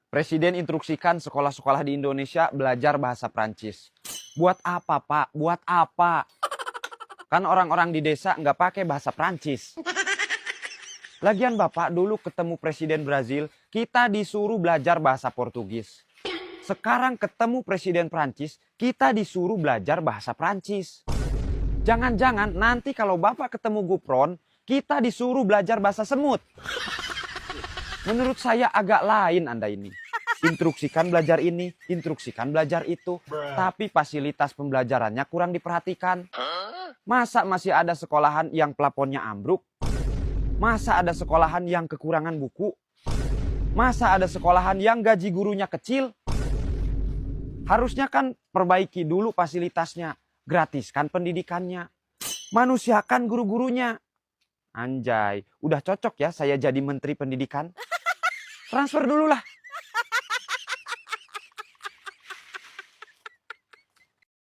Presiden instruksikan sekolah-sekolah di Indonesia belajar bahasa Prancis. Buat apa, Pak? Buat apa? Kan orang-orang di desa nggak pakai bahasa Prancis. Lagian Bapak dulu ketemu Presiden Brazil, kita disuruh belajar bahasa Portugis. Sekarang ketemu Presiden Prancis, kita disuruh belajar bahasa Prancis. Jangan-jangan nanti kalau Bapak ketemu Gupron, kita disuruh belajar bahasa semut. Menurut saya agak lain Anda ini. Instruksikan belajar ini, instruksikan belajar itu. Tapi fasilitas pembelajarannya kurang diperhatikan. Masa masih ada sekolahan yang plafonnya ambruk? Masa ada sekolahan yang kekurangan buku? Masa ada sekolahan yang gaji gurunya kecil? Harusnya kan perbaiki dulu fasilitasnya. Gratiskan pendidikannya. Manusiakan guru-gurunya. Anjay, udah cocok ya saya jadi menteri pendidikan. Transfer dulu lah.